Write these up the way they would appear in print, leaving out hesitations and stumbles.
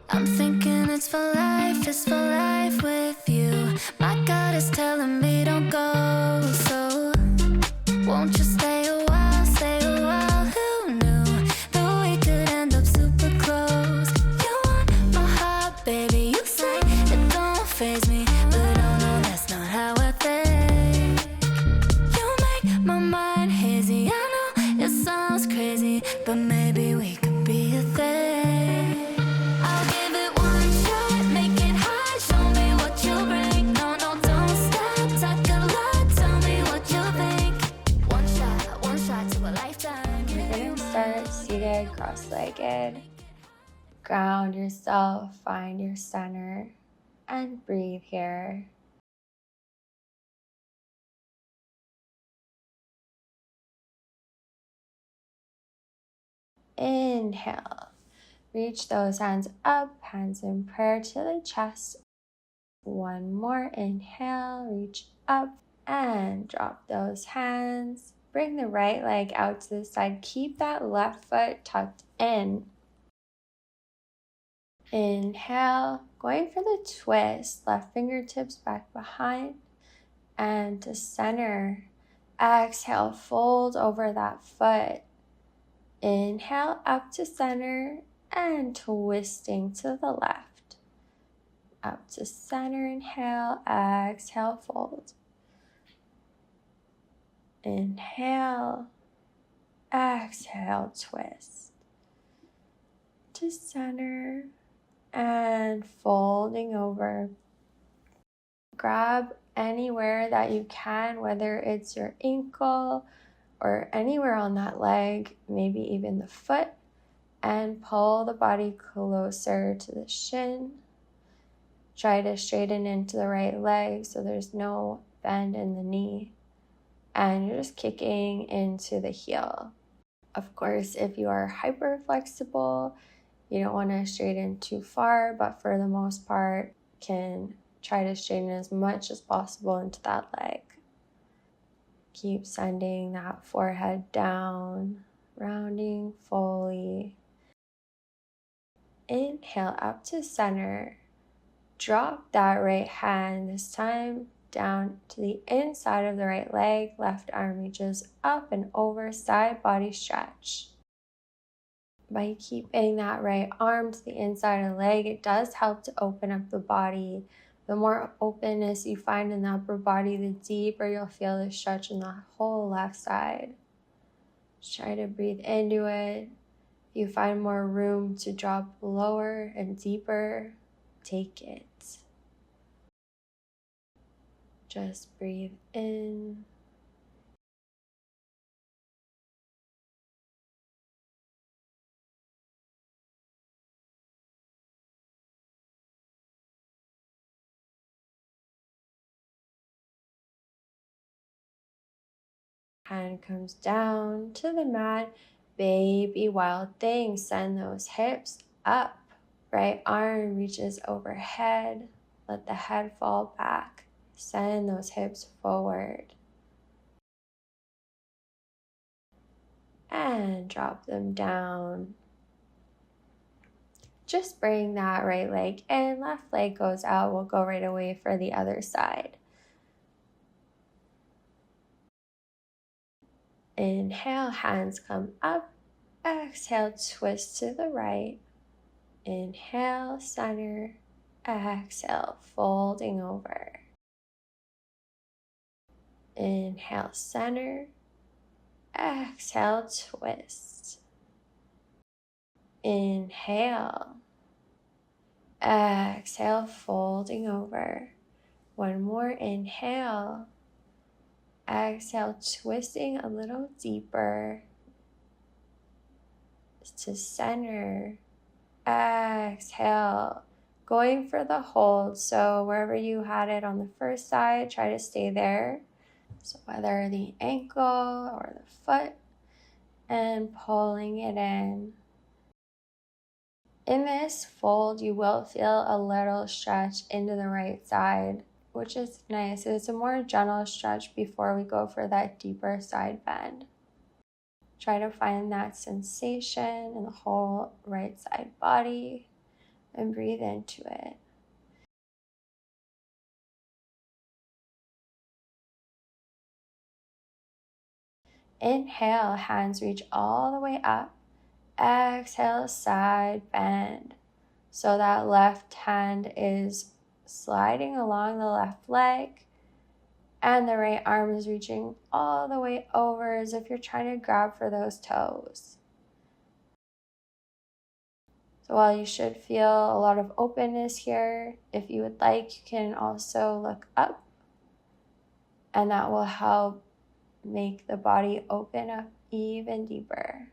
I'm thinking it's for life with you. My God is telling me don't go, so won't you stay a while, stay a while? Who knew that we could end up super close? You want my heart, baby, you say it don't faze me, but oh no, that's not how I think. You make my mind hazy, I know it sounds crazy, but maybe we could be a thing. I'll give it one shot, make it hot, show me what you bring. No, no, don't stop, talk a lot, tell me what you think. One shot to a lifetime. You're going to start seated, cross-legged. Ground yourself, find your center, and breathe here. Inhale. Reach those hands up, hands in prayer to the chest. One more inhale, reach up and drop those hands. Bring the right leg out to the side. Keep that left foot tucked in. Inhale, going for the twist, left fingertips back behind and to center. Exhale, fold over that foot. Inhale, up to center and twisting to the left. Up to center, inhale, exhale, fold. Inhale, exhale, twist. To center and folding over. Grab anywhere that you can, whether it's your ankle or anywhere on that leg, maybe even the foot, and pull the body closer to the shin. Try to straighten into the right leg so there's no bend in the knee. And you're just kicking into the heel. Of course, if you are hyper flexible, you don't want to straighten too far, but for the most part, can try to straighten as much as possible into that leg. Keep sending that forehead down, rounding fully. Inhale up to center. Drop that right hand, this time down to the inside of the right leg. Left arm reaches up and over, side body stretch. By keeping that right arm to the inside of the leg, it does help to open up the body. The more openness you find in the upper body, the deeper you'll feel the stretch in the whole left side. Try to breathe into it. If you find more room to drop lower and deeper, take it. Just breathe in. Hand comes down to the mat. Baby wild thing. Send those hips up. Right arm reaches overhead. Let the head fall back. Send those hips forward. And drop them down. Just bring that right leg in. Left leg goes out. We'll go right away for the other side. Inhale, hands come up. Exhale, twist to the right. Inhale, center. Exhale, folding over. Inhale, center. Exhale, twist. Inhale. Exhale, folding over. One more inhale. Exhale, twisting a little deeper to center. Exhale, going for the hold. So wherever you had it on the first side, try to stay there. So whether the ankle or the foot, and pulling it in. In this fold, you will feel a little stretch into the right side, which is nice. It's a more gentle stretch before we go for that deeper side bend. Try to find that sensation in the whole right side body. and breathe into it. Inhale, hands reach all the way up. Exhale, side bend. So that left hand is sliding along the left leg and the right arm is reaching all the way over as if you're trying to grab for those toes. So while you should feel a lot of openness here, if you would like, you can also look up, and that will help make the body open up even deeper.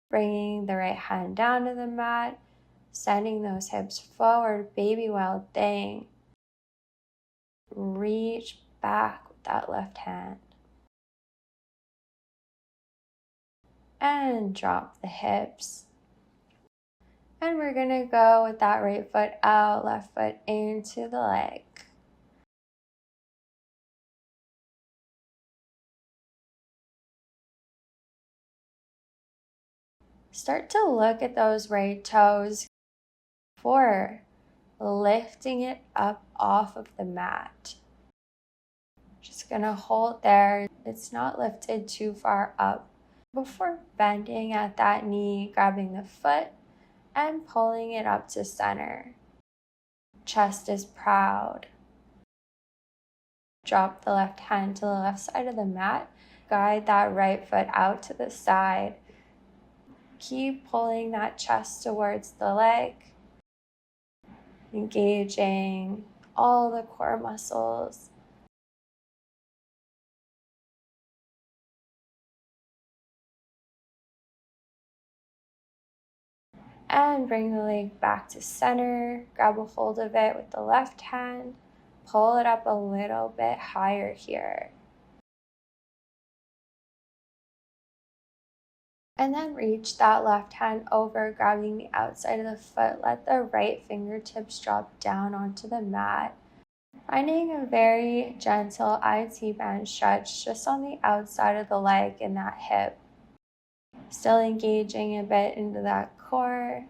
Bringing the right hand down to the mat, sending those hips forward, baby wild thing. Reach back with that left hand. And drop the hips. And we're gonna go with that right foot out, left foot into the leg. Start to look at those right toes before lifting it up off of the mat. Just gonna hold there. It's not lifted too far up. Before bending at that knee, grabbing the foot and pulling it up to center. Chest is proud. Drop the left hand to the left side of the mat. Guide that right foot out to the side. Keep pulling that chest towards the leg. Engaging all the core muscles. And bring the leg back to center. Grab a hold of it with the left hand. Pull it up a little bit higher here. And then reach that left hand over, grabbing the outside of the foot. Let the right fingertips drop down onto the mat. Finding a very gentle IT band stretch just on the outside of the leg and that hip. Still engaging a bit into that core.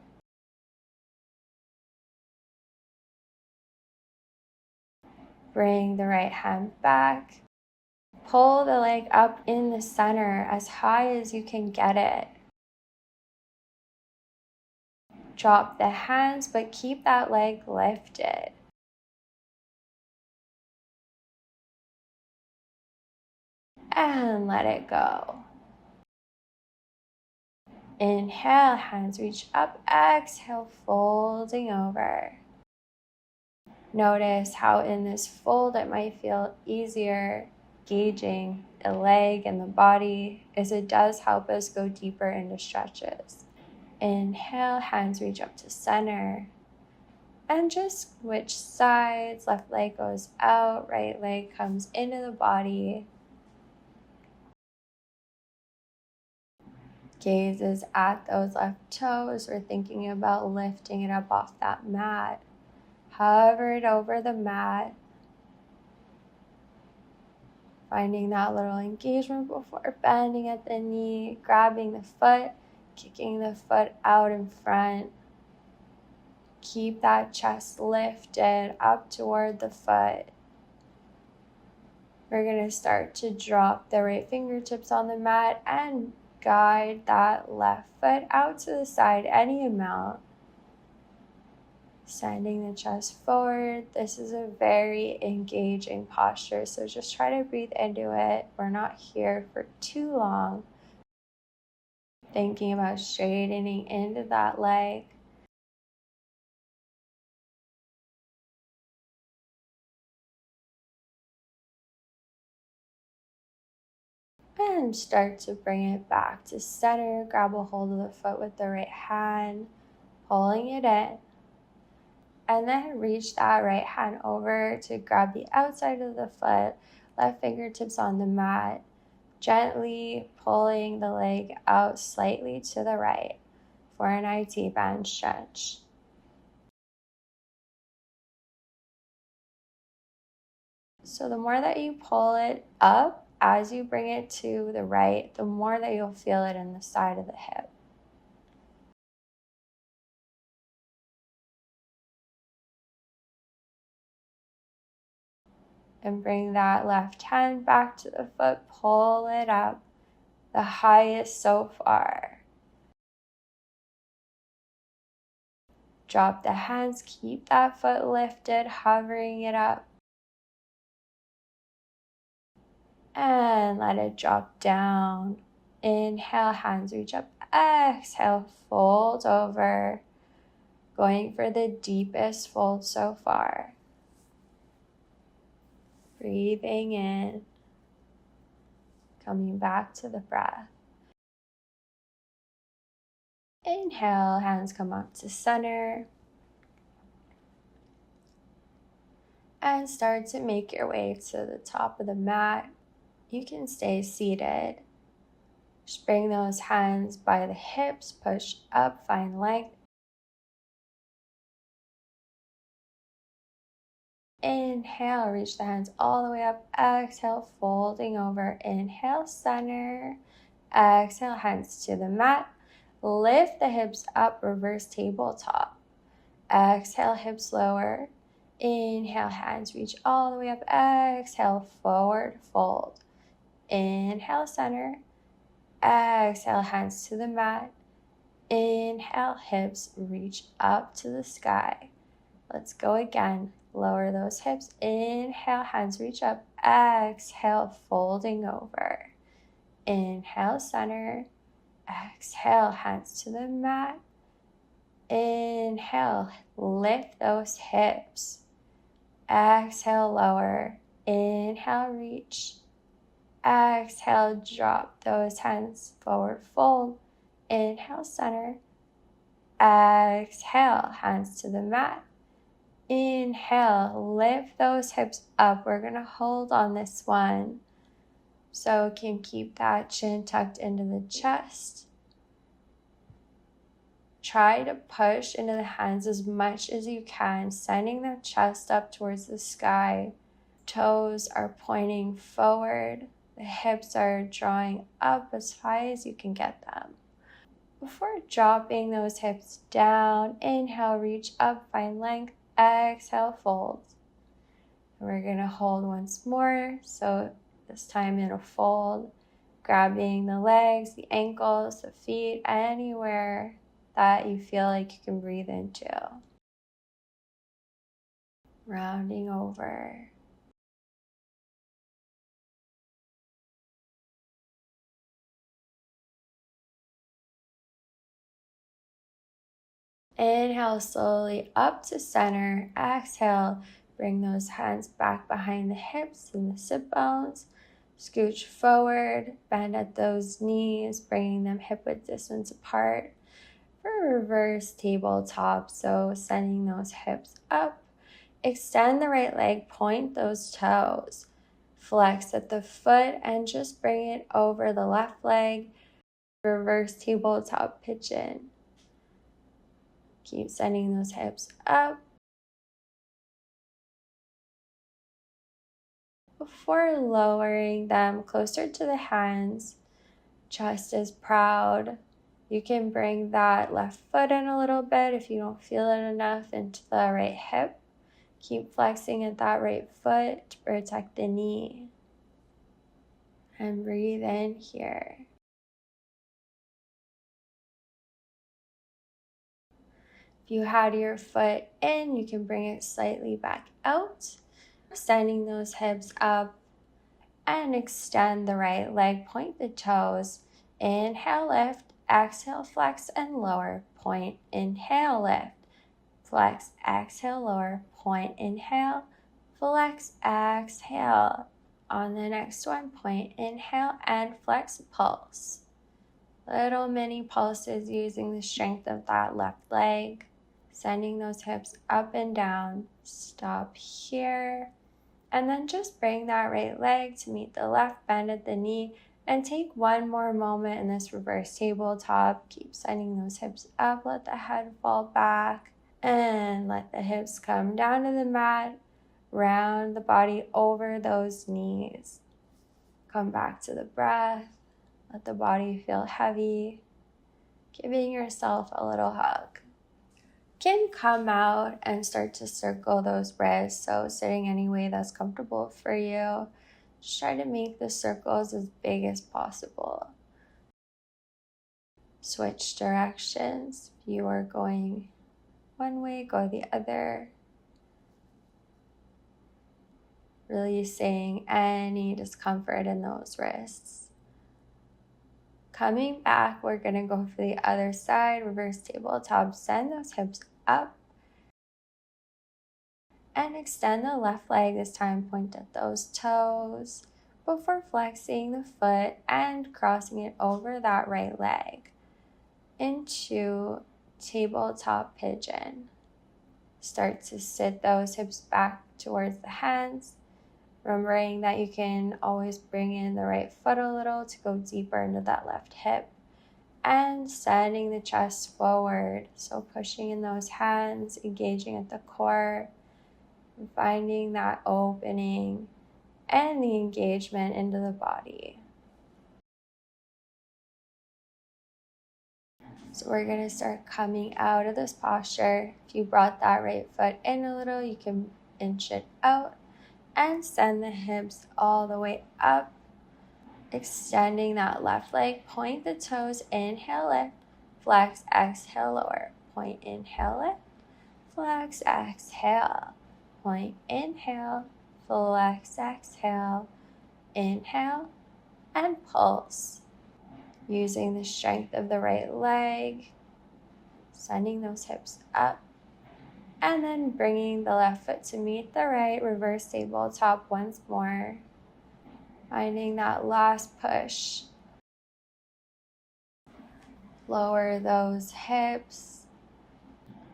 Bring the right hand back. Pull the leg up in the center as high as you can get it. Drop the hands, but keep that leg lifted. And let it go. Inhale, hands reach up. Exhale, folding over. Notice how in this fold it might feel easier gauging the leg and the body, as it does help us go deeper into stretches. Inhale, hands reach up to center. And just switch sides. Left leg goes out, right leg comes into the body. Gazes at those left toes. We're thinking about lifting it up off that mat. Hover it over the mat. Finding that little engagement before bending at the knee, grabbing the foot, kicking the foot out in front. Keep that chest lifted up toward the foot. We're going to start to drop the right fingertips on the mat and guide that left foot out to the side any amount. Sending the chest forward. This is a very engaging posture, so just try to breathe into it. We're not here for too long. Thinking about straightening into that leg. And start to bring it back to center. Grab a hold of the foot with the right hand, pulling it in. And then reach that right hand over to grab the outside of the foot, left fingertips on the mat, gently pulling the leg out slightly to the right for an IT band stretch. So the more that you pull it up as you bring it to the right, the more that you'll feel it in the side of the hip. And bring that left hand back to the foot, pull it up, the highest so far. Drop the hands, keep that foot lifted, hovering it up. And let it drop down. Inhale, hands reach up. Exhale, fold over. Going for the deepest fold so far. Breathing in. Coming back to the breath. Inhale, hands come up to center. And start to make your way to the top of the mat. You can stay seated. Just bring those hands by the hips, push up, find length. Inhale, reach the hands all the way up. Exhale, folding over. Inhale, center. Exhale, hands to the mat. Lift the hips up, reverse tabletop. Exhale, hips lower. Inhale, hands reach all the way up. Exhale, forward fold. Inhale, center. Exhale, hands to the mat. Inhale, hips reach up to the sky. Let's go again. Lower those hips. Inhale, hands reach up. Exhale, folding over. Inhale, center. Exhale, hands to the mat. Inhale, lift those hips. Exhale, lower. Inhale, reach. Exhale, drop those hands. Forward fold. Inhale, center. Exhale, hands to the mat. Inhale, lift those hips up. We're going to hold on this one. So you can keep that chin tucked into the chest. Try to push into the hands as much as you can, sending the chest up towards the sky. Toes are pointing forward. The hips are drawing up as high as you can get them. Before dropping those hips down, inhale, reach up, find length. Exhale, fold. And we're going to hold once more. So this time it'll fold, grabbing the legs, the ankles, the feet, anywhere that you feel like you can breathe into. Rounding over. Inhale slowly up to center. Exhale, bring those hands back behind the hips and the sit bones. Scooch forward, bend at those knees, bringing them hip-width distance apart for reverse tabletop. So sending those hips up. Extend the right leg, point those toes. Flex at the foot and just bring it over the left leg. Reverse tabletop pigeon. Keep sending those hips up. Before lowering them closer to the hands, chest is proud. You can bring that left foot in a little bit if you don't feel it enough into the right hip. Keep flexing at that right foot to protect the knee. And breathe in here. If you had your foot in, you can bring it slightly back out, extending those hips up, and extend the right leg, point the toes. Inhale, lift, exhale, flex, and lower, point, inhale, lift, flex, exhale, lower, point, inhale, flex, exhale. On the next one, point, inhale, and flex, pulse. Little mini pulses using the strength of that left leg. Sending those hips up and down. Stop here. And then just bring that right leg to meet the left bend at the knee. And take one more moment in this reverse tabletop. Keep sending those hips up. Let the head fall back. And let the hips come down to the mat. Round the body over those knees. Come back to the breath. Let the body feel heavy. Giving yourself a little hug. Can come out and start to circle those wrists. So sitting any way that's comfortable for you. Just try to make the circles as big as possible. Switch directions. If you are going one way, go the other. Releasing any discomfort in those wrists. Coming back, we're going to go for the other side. Reverse tabletop. Send those hips up. And extend the left leg. This time point at those toes before flexing the foot and crossing it over that right leg into tabletop pigeon. Start to sit those hips back towards the hands. Remembering that you can always bring in the right foot a little to go deeper into that left hip. And sending the chest forward. So pushing in those hands, engaging at the core. And finding that opening and the engagement into the body. So we're going to start coming out of this posture. If you brought that right foot in a little, you can inch it out. And send the hips all the way up, extending that left leg. Point the toes, inhale lift, flex, exhale, lower. Point, inhale lift, flex, exhale. Point, inhale, flex, exhale, inhale, and pulse. Using the strength of the right leg, sending those hips up. And then bringing the left foot to meet the right, reverse tabletop once more. Finding that last push. Lower those hips.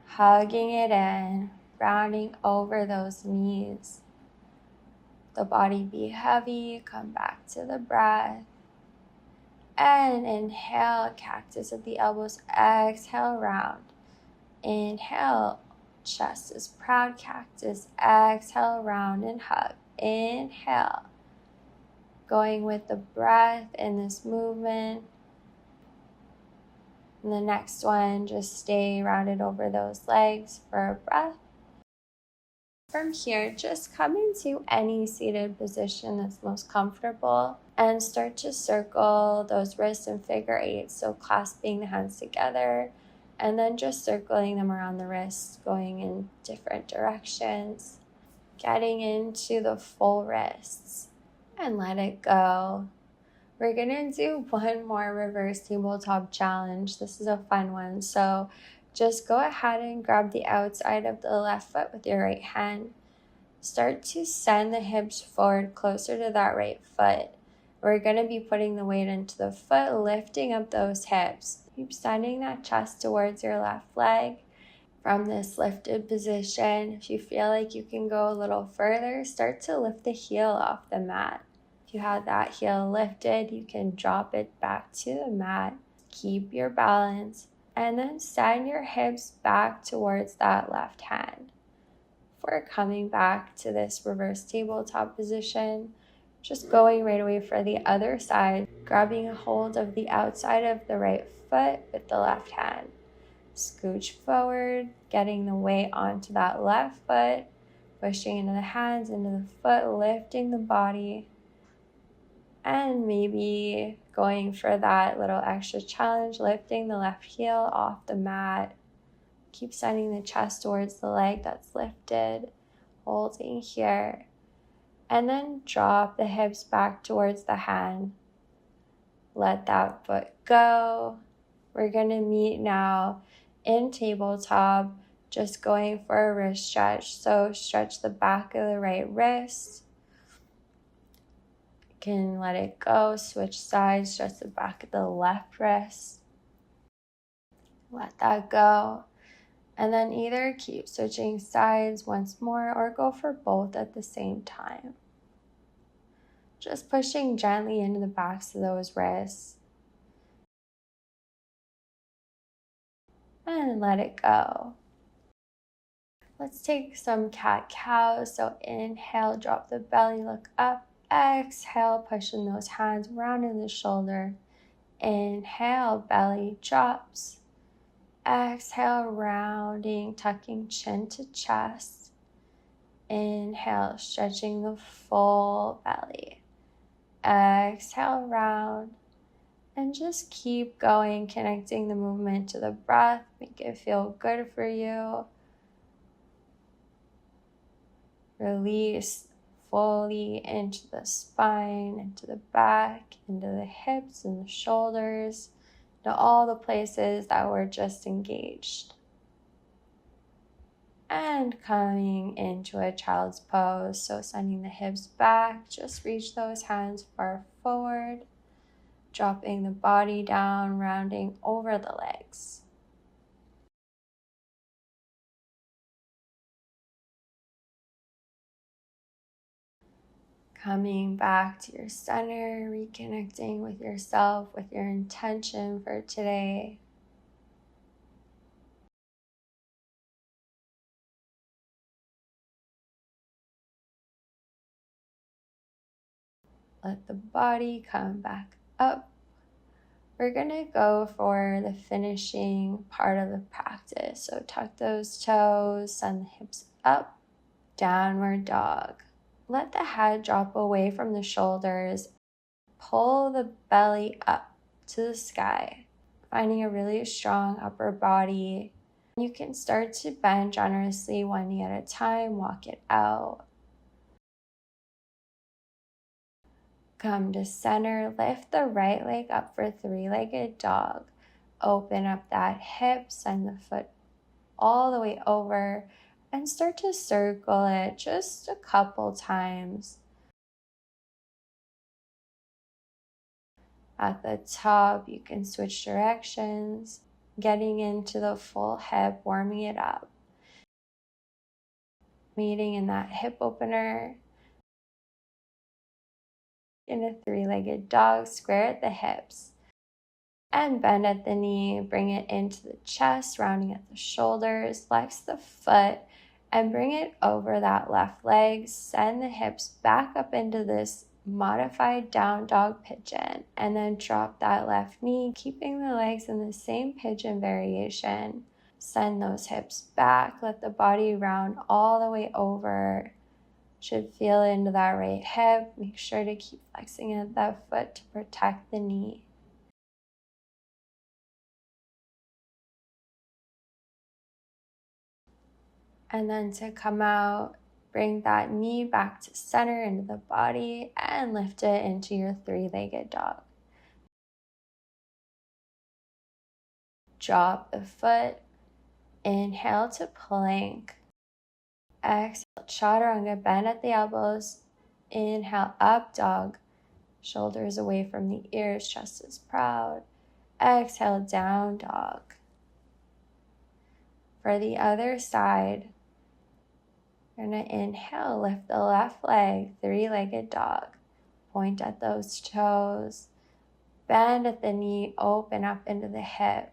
Hugging it in. Rounding over those knees. The body be heavy. Come back to the breath. And inhale, cactus at the elbows. Exhale, round. Inhale. Chest is proud, cactus. Exhale, round and hug. Inhale. Going with the breath in this movement. And the next one, just stay rounded over those legs for a breath. From here, just come into any seated position that's most comfortable and start to circle those wrists in figure eights. So clasping the hands together. And then just circling them around the wrists, going in different directions. Getting into the full wrists. And let it go. We're going to do one more reverse tabletop challenge. This is a fun one. So just go ahead and grab the outside of the left foot with your right hand. Start to send the hips forward closer to that right foot. We're going to be putting the weight into the foot, lifting up those hips. Keep sending that chest towards your left leg. From this lifted position, if you feel like you can go a little further, start to lift the heel off the mat. If you have that heel lifted, you can drop it back to the mat. Keep your balance. And then send your hips back towards that left hand. Before coming back to this reverse tabletop position, just going right away for the other side, grabbing a hold of the outside of the right foot with the left hand. Scooch forward, getting the weight onto that left foot, pushing into the hands, into the foot, lifting the body, and maybe going for that little extra challenge, lifting the left heel off the mat. Keep sending the chest towards the leg that's lifted, holding here. And then drop the hips back towards the hand. Let that foot go. We're going to meet now in tabletop, just going for a wrist stretch. So stretch the back of the right wrist. You can let it go. Switch sides, stretch the back of the left wrist. Let that go. And then either keep switching sides once more or go for both at the same time. Just pushing gently into the backs of those wrists. And let it go. Let's take some cat-cow. So inhale, drop the belly, look up. Exhale, pushing those hands around in the shoulder. Inhale, belly drops. Exhale, rounding, tucking chin to chest. Inhale, stretching the full belly. Exhale, round. And just keep going, connecting the movement to the breath. Make it feel good for you. Release fully into the spine, into the back, into the hips and the shoulders, to all the places that were just engaged. And coming into a child's pose, so sending the hips back, just reach those hands far forward, dropping the body down, rounding over the legs. Coming back to your center, reconnecting with yourself, with your intention for today. Let the body come back up. We're gonna go for the finishing part of the practice. So tuck those toes, send the hips up, downward dog. Let the head drop away from the shoulders. Pull the belly up to the sky, finding a really strong upper body. You can start to bend generously one knee at a time, walk it out. Come to center, lift the right leg up for three-legged dog. Open up that hip, send the foot all the way over, and start to circle it just a couple times. At the top, you can switch directions, getting into the full hip, warming it up. Meeting in that hip opener. In a three-legged dog, square at the hips. And bend at the knee, bring it into the chest, rounding at the shoulders. Flex the foot and bring it over that left leg. Send the hips back up into this modified down dog pigeon, and then drop that left knee, keeping the legs in the same pigeon variation. Send those hips back, let the body round all the way over. Should feel into that right hip. Make sure to keep flexing at that foot to protect the knee. And then to come out, bring that knee back to center into the body and lift it into your three-legged dog. Drop the foot. Inhale to plank. Exhale, chaturanga, bend at the elbows. Inhale, up dog. Shoulders away from the ears, chest is proud. Exhale, down dog. For the other side, you're going to inhale, lift the left leg, three-legged dog. Point at those toes. Bend at the knee, open up into the hip.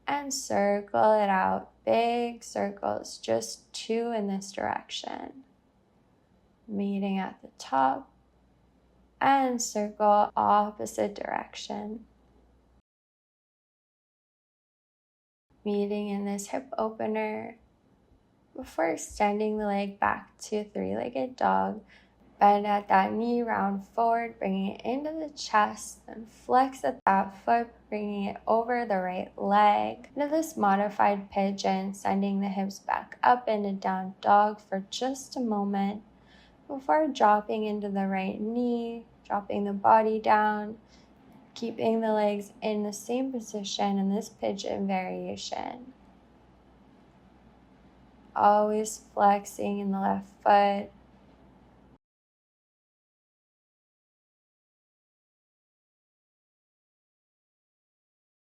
And circle it out. Big circles, just two in this direction. Meeting at the top. And circle opposite direction. Meeting in this hip opener. Before extending the leg back to three-legged dog, bend at that knee, round forward, bringing it into the chest, then flex at that foot, bringing it over the right leg. Into this modified pigeon, sending the hips back up into down dog for just a moment before dropping into the right knee, dropping the body down, keeping the legs in the same position in this pigeon variation. Always flexing in the left foot.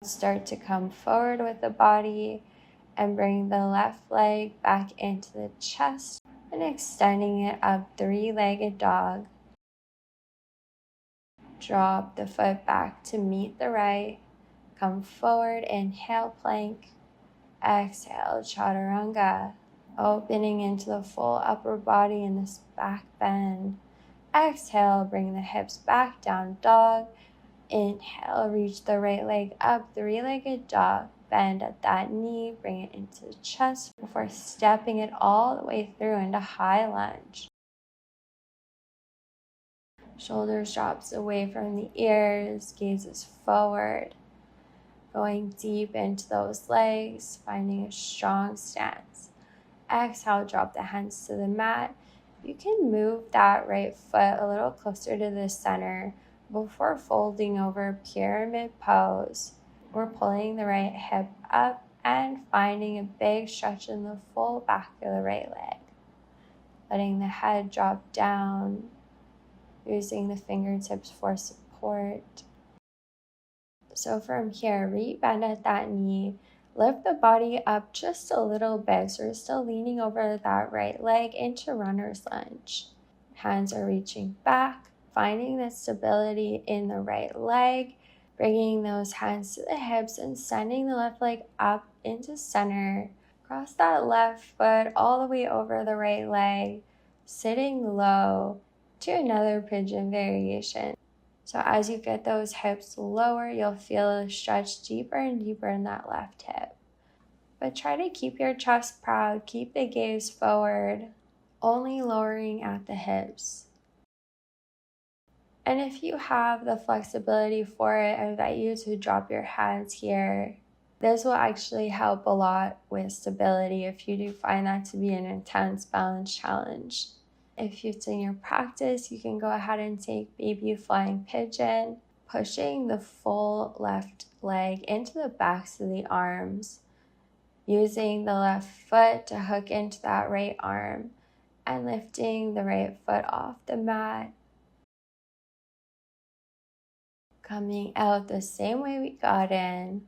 Start to come forward with the body and bring the left leg back into the chest and extending it up, three-legged dog. Drop the foot back to meet the right. Come forward, inhale, plank. Exhale, chaturanga. Opening into the full upper body in this back bend. Exhale, bring the hips back, down dog. Inhale, reach the right leg up, three-legged dog. Bend at that knee, bring it into the chest before stepping it all the way through into high lunge. Shoulders drops away from the ears, gazes forward. Going deep into those legs, finding a strong stance. Exhale, drop the hands to the mat. You can move that right foot a little closer to the center before folding over pyramid pose. We're pulling the right hip up and finding a big stretch in the full back of the right leg. Letting the head drop down, using the fingertips for support. So from here, re-bend at that knee, lift the body up just a little bit. So we're still leaning over that right leg into runner's lunge. Hands are reaching back, finding the stability in the right leg, bringing those hands to the hips and sending the left leg up into center. Cross that left foot all the way over the right leg, sitting low to another pigeon variation. So as you get those hips lower, you'll feel a stretch deeper and deeper in that left hip. But try to keep your chest proud, keep the gaze forward, only lowering at the hips. And if you have the flexibility for it, I invite you to drop your hands here. This will actually help a lot with stability if you do find that to be an intense balance challenge. If it's in your practice, you can go ahead and take baby flying pigeon, pushing the full left leg into the backs of the arms, using the left foot to hook into that right arm, and lifting the right foot off the mat. Coming out the same way we got in.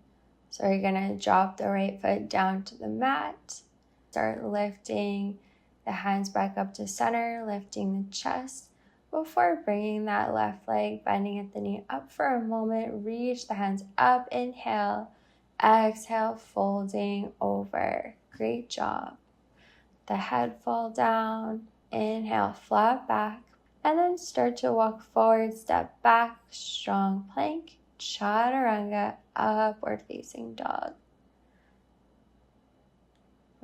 So you're gonna drop the right foot down to the mat, start lifting the hands back up to center, lifting the chest before bringing that left leg, bending at the knee up for a moment. Reach the hands up, inhale, exhale, folding over. Great job. The head fall down, inhale, flat back, and then start to walk forward, step back, strong plank, chaturanga, upward facing dog.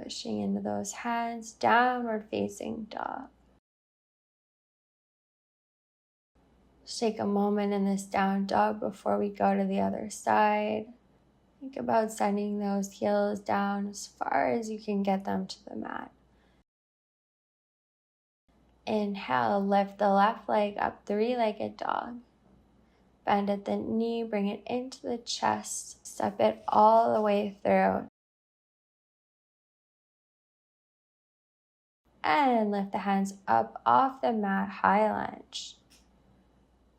Pushing into those hands, downward facing dog. Just take a moment in this down dog before we go to the other side. Think about sending those heels down as far as you can get them to the mat. Inhale, lift the left leg up, three-legged dog. Bend at the knee, bring it into the chest, step it all the way through. And lift the hands up off the mat, high lunge.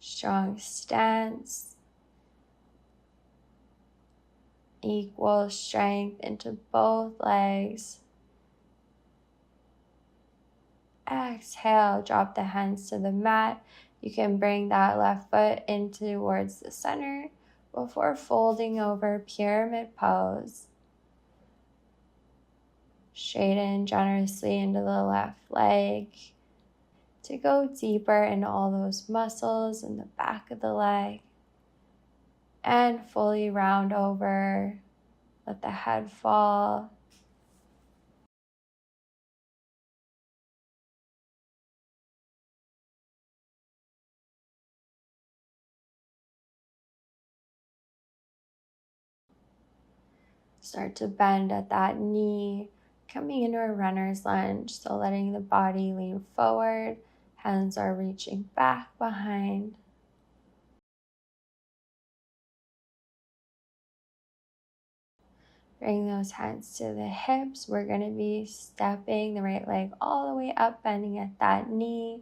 Strong stance. Equal strength into both legs. Exhale, drop the hands to the mat. You can bring that left foot in towards the center before folding over pyramid pose. Straighten generously into the left leg to go deeper into all those muscles in the back of the leg. And fully round over. Let the head fall. Start to bend at that knee, coming into a runner's lunge. So letting the body lean forward, hands are reaching back behind. Bring those hands to the hips. We're going to be stepping the right leg all the way up, bending at that knee,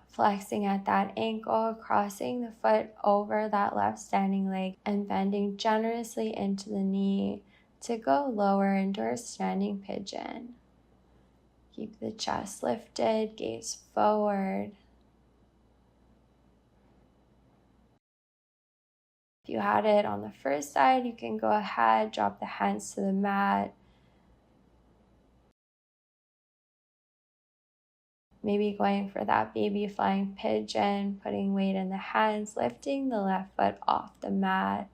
flexing at that ankle, crossing the foot over that left standing leg, and bending generously into the knee to go lower into our standing pigeon. Keep the chest lifted, gaze forward. If you had it on the first side, you can go ahead, drop the hands to the mat, Maybe going for that baby flying pigeon, putting weight in the hands, lifting the left foot off the mat.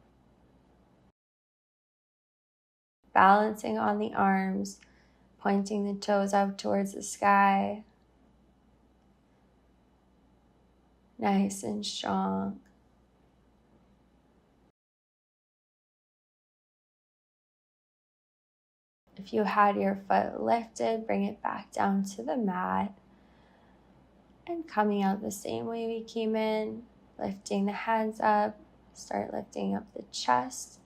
Balancing on the arms, pointing the toes up towards the sky. Nice and strong. If you had your foot lifted, bring it back down to the mat. And coming out the same way we came in, lifting the hands up, start lifting up the chest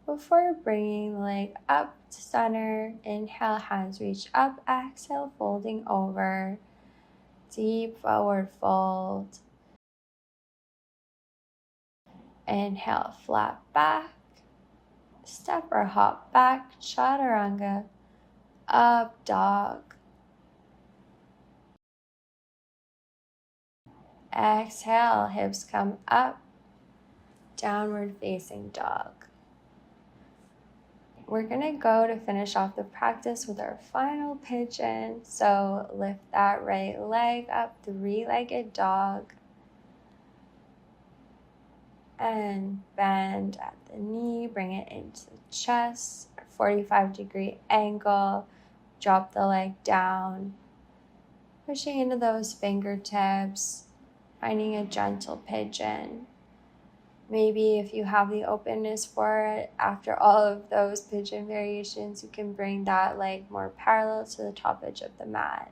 before bringing the leg up to center. Inhale, hands reach up, exhale, folding over, deep forward fold. Inhale, flat back, step or hop back, chaturanga, up dog. Exhale, hips come up, downward facing dog. We're gonna go to finish off the practice with our final pigeon. So lift that right leg up, three-legged dog. And bend at the knee, bring it into the chest, 45-degree angle, drop the leg down, pushing into those fingertips, finding a gentle pigeon. Maybe if you have the openness for it, after all of those pigeon variations, you can bring that leg more parallel to the top edge of the mat.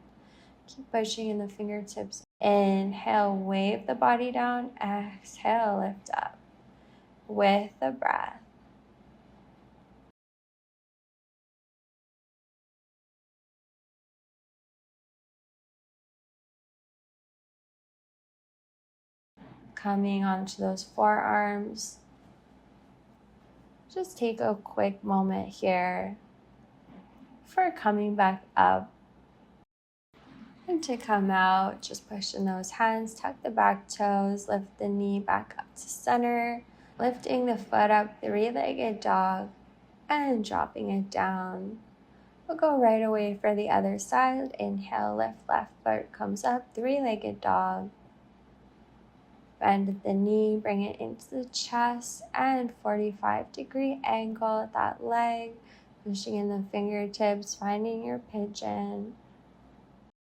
Keep pushing in the fingertips. Inhale, wave the body down. Exhale, lift up with the breath. Coming onto those forearms. Just take a quick moment here for coming back up. And to come out, just push in those hands, tuck the back toes, lift the knee back up to center, lifting the foot up, three-legged dog, and dropping it down. We'll go right away for the other side. Inhale, lift left foot comes up, three-legged dog. Bend at the knee, bring it into the chest, and 45-degree angle at that leg, pushing in the fingertips, finding your pigeon.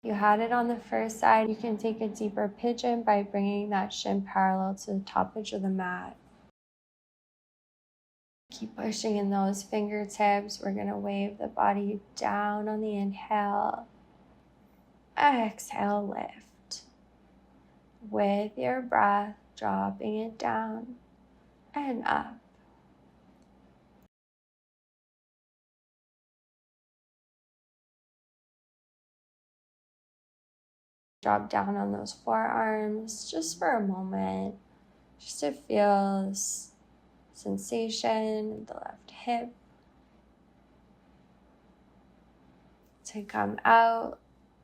If you had it on the first side, you can take a deeper pigeon by bringing that shin parallel to the top edge of the mat. Keep pushing in those fingertips. We're going to wave the body down on the inhale. Exhale, lift. With your breath, dropping it down and up. Drop down on those forearms just for a moment, just to feel this sensation in the left hip. To come out,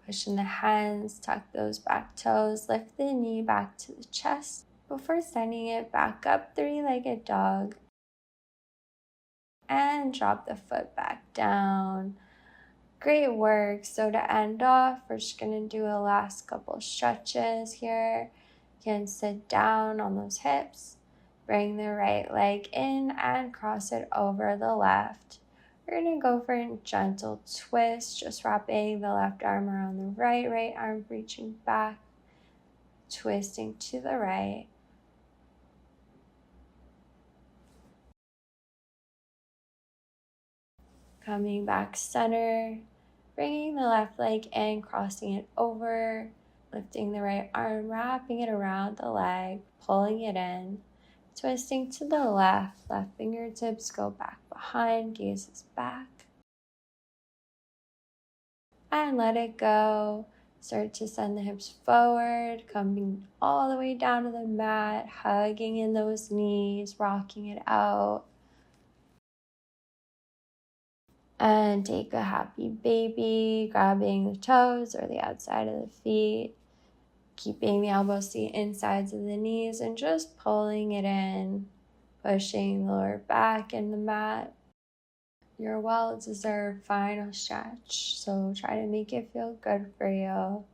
push in the hands, tuck those back toes, lift the knee back to the chest before sending it back up, three-legged dog. And drop the foot back down. Great work. So to end off, we're just going to do a last couple stretches here. You can sit down on those hips. Bring the right leg in and cross it over the left. We're going to go for a gentle twist, just wrapping the left arm around the right arm reaching back, twisting to the right. Coming back center, bringing the left leg in, crossing it over, lifting the right arm, wrapping it around the leg, pulling it in, twisting to the left fingertips go back behind, gazes back. And let it go. Start to send the hips forward, coming all the way down to the mat, hugging in those knees, rocking it out. And take a happy baby, grabbing the toes or the outside of the feet, keeping the elbows to the insides of the knees and just pulling it in, pushing the lower back in the mat. Your well-deserved final stretch, so try to make it feel good for you.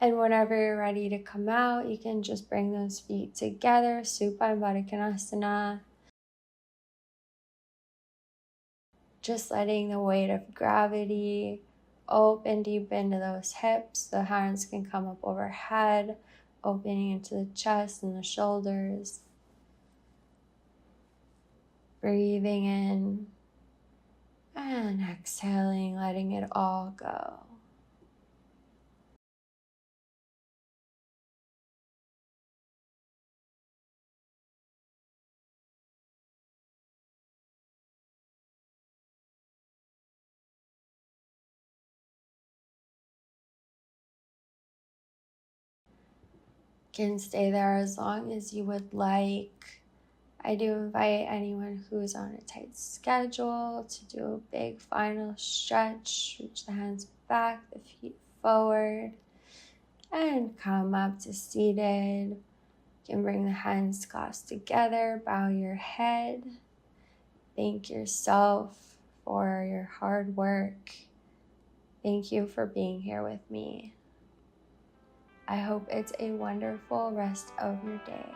And whenever you're ready to come out, you can just bring those feet together, Supine Baddha Konasana. Just letting the weight of gravity open deep into those hips. The hands can come up overhead, opening into the chest and the shoulders. Breathing in and exhaling, letting it all go. Can stay there as long as you would like. I do invite anyone who's on a tight schedule to do a big final stretch. Reach the hands back, the feet forward, and come up to seated. You can bring the hands clasped together, bow your head. Thank yourself for your hard work. Thank you for being here with me. I hope it's a wonderful rest of your day.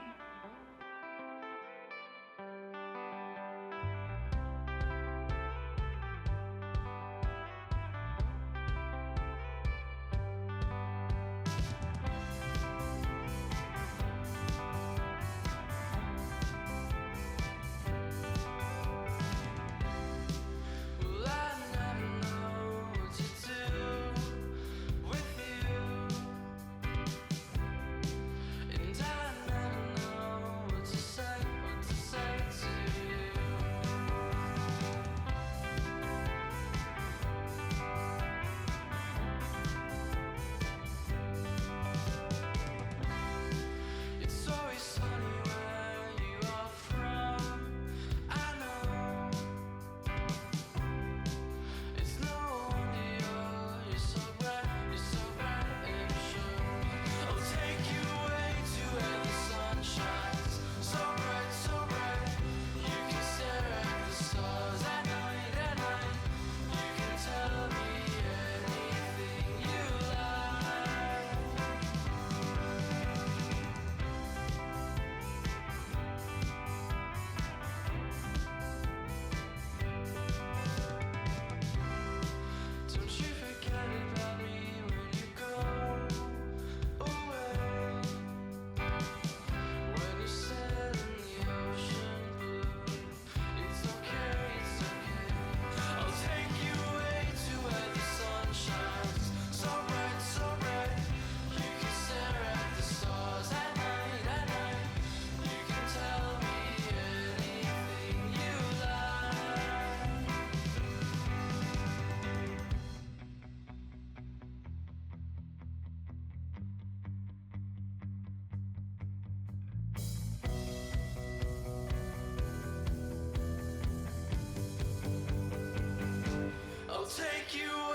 I'll take you